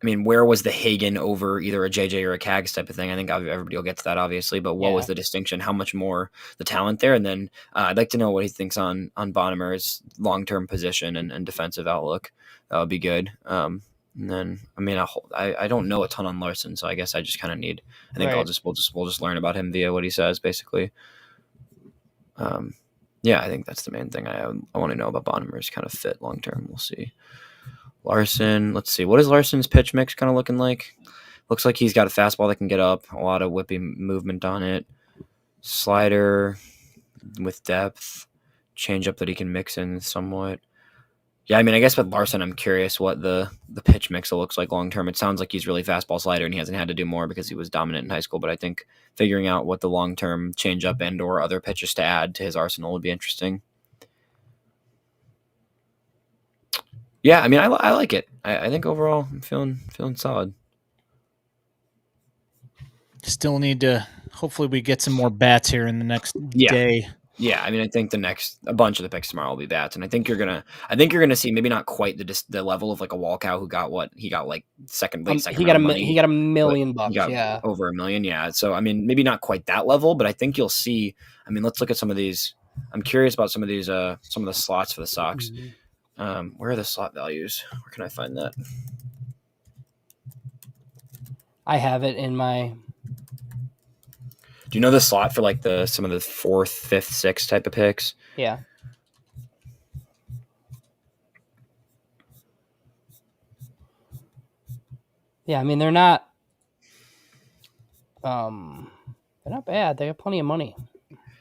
Where was the Hagen over either a JJ or a Cags type of thing? I think everybody will get to that, obviously, but what was the distinction? How much more the talent there? And then I'd like to know what he thinks on Bonamer's long-term position and defensive outlook. That would be good. And then, I don't know a ton on Larson, so I guess I just kind of need. I think we'll just learn about him via what he says, basically. Yeah, I think that's the main thing I want to know about Bonamer's kind of fit long-term. We'll see. Larson, let's see. What is Larson's pitch mix kind of looking like? Looks like he's got a fastball that can get up, a lot of whippy movement on it, slider with depth, changeup that he can mix in somewhat. Yeah, I guess with Larson, I'm curious what the pitch mix looks like long term. It sounds like he's really fastball slider, and he hasn't had to do more because he was dominant in high school. But I think figuring out what the long term changeup and or other pitches to add to his arsenal would be interesting. Yeah, I like it. I think overall I'm feeling solid. Still need to. Hopefully, we get some more bats here in the next day. Yeah, I think a bunch of the picks tomorrow will be bats, and I think you're gonna see maybe not quite the level of like a Walkout who got like second. He got $1 million. He got over $1 million. Yeah, so maybe not quite that level, but I think you'll see. Let's look at some of these. I'm curious about some of these some of the slots for the Sox. Mm-hmm. Where are the slot values? Where can I find that? I have it in my. Do you know the slot for like some of the 4th, 5th, 6th type of picks? Yeah. Yeah, they're not. They're not bad. They got plenty of money.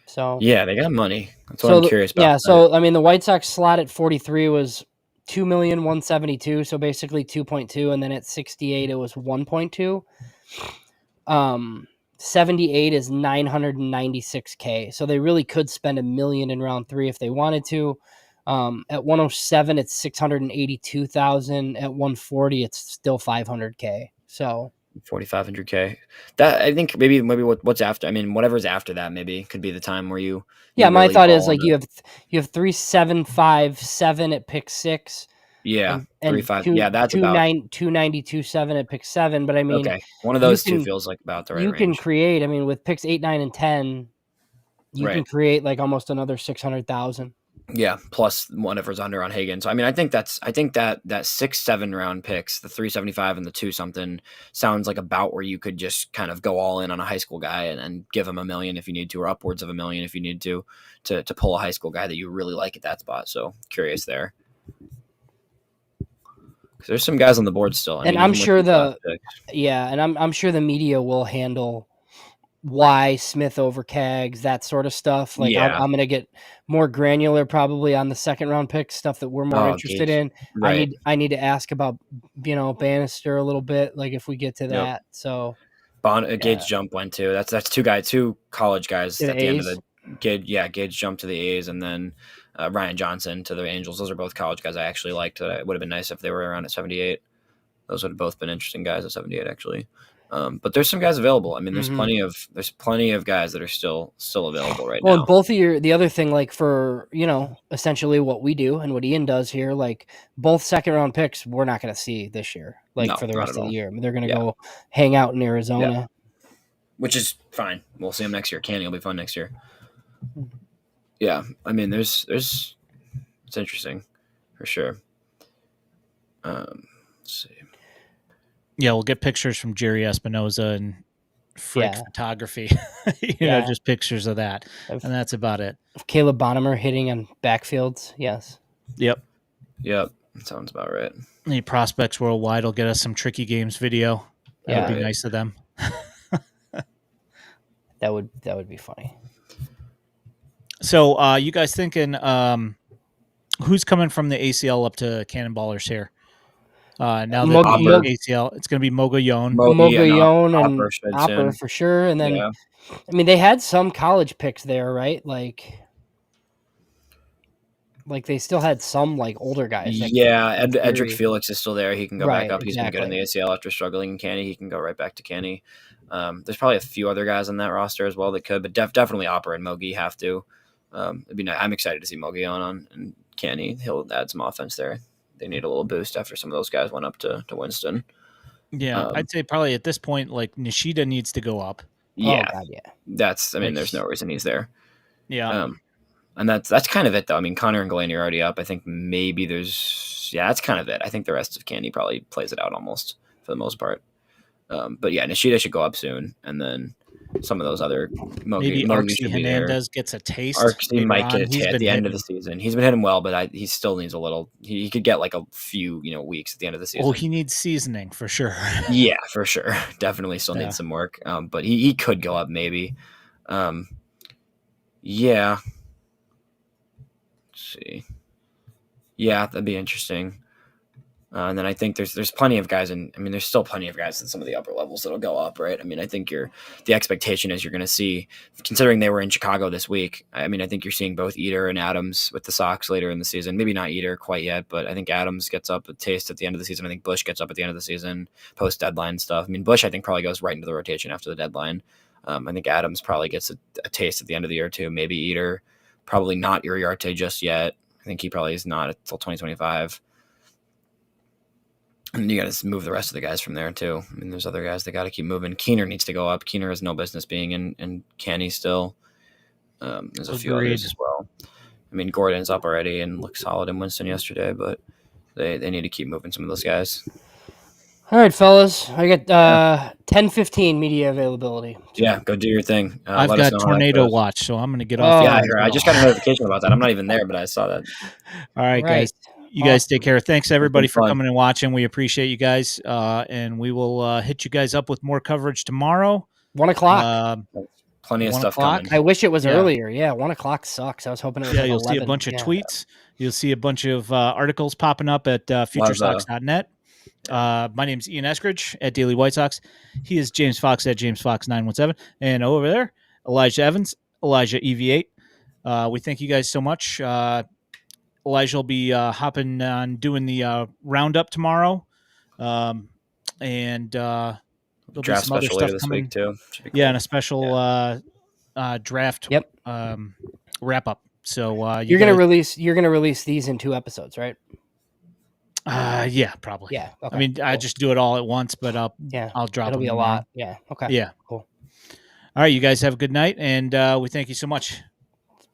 So yeah, they got money. That's what I'm curious about. Yeah, so the White Sox slot at 43 was $2,172,000, so basically 2.2, and then at 68 it was 1.2. 78 is $996K, so they really could spend $1 million in round 3 if they wanted to. At 107 it's $682,000. At 140 it's still $500K. So 4,500K. That I think maybe what's after. Whatever's after that maybe could be the time where you. Yeah, my thought is like you have 3,757 at pick 6. Yeah, and 3,500. Yeah, that's about 292.7 at pick 7. But okay, one of those two feels like about the right. You range. can create. With picks 8, 9, and 10, you can create like almost another 600,000. Yeah, plus whatever's under on Hagen. So I mean, I think that 6-7 round picks, the 375 and the 2 something, sounds like about where you could just kind of go all in on a high school guy and give him $1 million if you need to, or upwards of $1 million if you need to pull a high school guy that you really like at that spot. So curious there. Because there's some guys on the board still. And I'm sure I'm sure the media will handle why Smith over Cags, that sort of stuff. Like I'm going to get more granular probably on the second round pick stuff that we're more interested in. Right. I need to ask about, Bannister a little bit, like if we get to that. Yep. So Gage Jump went to, that's two college guys at the end of the Gage jumped to the A's, and then Ryan Johnson to the Angels. Those are both college guys I actually liked. It would have been nice if they were around at 78. Those would have both been interesting guys at 78 actually. But there's some guys available. I mean, there's plenty of guys that are still available right now. Well, both of the other thing, like for, essentially what we do and what Ian does here, like both second round picks, we're not going to see this year, for the rest of the year. I mean, they're going to go hang out in Arizona, which is fine. We'll see them next year. Canny will be fun next year. Yeah. I mean, it's interesting for sure. Let's see. Yeah, we'll get pictures from Jerry Espinoza and Frick Photography. Just pictures of that. And that's about it. Caleb Bonamer hitting on backfields. Yes. Yep. That sounds about right. The Prospects Worldwide will get us some Tricky Games video. That would be nice of them. That would be funny. So you guys thinking who's coming from the ACL up to Cannonballers here? Now that ACL, it's going to be Mogollon and Opper for sure. And then, I mean, they had some college picks there, right? Like they still had some older guys. Edric Felix is still there. He can go back up. He's been good in the ACL after struggling in Canny. He can go right back to Canny. There's probably a few other guys on that roster as well that could, but definitely Opper and Mogi have to. It'd be nice. I'm excited to see Mogi on and Canny. He'll add some offense there. They need a little boost after some of those guys went up to Winston. Yeah, I'd say probably at this point, Nishida needs to go up. Yeah, oh, God, there's no reason he's there. Yeah, and that's kind of it though. I mean, Connor and Galaney are already up. I think maybe that's kind of it. I think the rest of Candy probably plays it out almost for the most part. But yeah, Nishida should go up soon, and then some of those other maybe Arxie Hernandez gets a taste. Arxie might get a taste at the end of the season. He's been hitting well, but he still needs a little. He could get a few weeks at the end of the season. Oh, he needs seasoning for sure. Yeah, for sure. Definitely still needs some work. But he could go up maybe. Yeah. Let's see. Yeah, that'd be interesting. And then I think there's plenty of guys, there's still plenty of guys in some of the upper levels that'll go up, right? I mean, I think the expectation is you're going to see, considering they were in Chicago this week. I mean, I think you're seeing both Eater and Adams with the Sox later in the season. Maybe not Eater quite yet, but I think Adams gets up a taste at the end of the season. I think Bush gets up at the end of the season, post deadline stuff. I mean, Bush I think probably goes right into the rotation after the deadline. I think Adams probably gets a taste at the end of the year too. Maybe Eater, probably not Uriarte just yet. I think he probably is not until 2025. And you got to move the rest of the guys from there, too. I mean, there's other guys that got to keep moving. Keener needs to go up. Keener has no business being in Canny still. There's a few others as well. I mean, Gordon's up already and looked solid in Winston yesterday, but they need to keep moving some of those guys. All right, fellas. I got 10:15 media availability. So. Yeah, go do your thing. I've got Tornado Watch, so I'm going to get off. Yeah, I just got a notification about that. I'm not even there, but I saw that. All right, guys. You guys take care. Thanks, everybody, for coming and watching. We appreciate you guys, and we will hit you guys up with more coverage tomorrow. 1 o'clock. Plenty of stuff coming. I wish it was earlier. Yeah, 1 o'clock sucks. I was hoping it was you'll 11. See a bunch of tweets. You'll see a bunch of articles popping up at FutureSox.net. My name's Ian Eskridge at Daily White Sox. He is James Fox at JamesFox917. And over there, Elijah Evans, Elijah EV8. We thank you guys so much. Elijah will be hopping on doing the roundup tomorrow. And there'll draft be some other special stuff this coming. Week too. Cool. Yeah, and a special draft wrap up. So you're gonna release these in 2 episodes, right? Yeah, probably. Yeah. Okay, I mean, cool. I just do it all at once, but I'll drop. It'll be a lot. Yeah. Okay. Yeah. Cool. All right, you guys have a good night, and we thank you so much.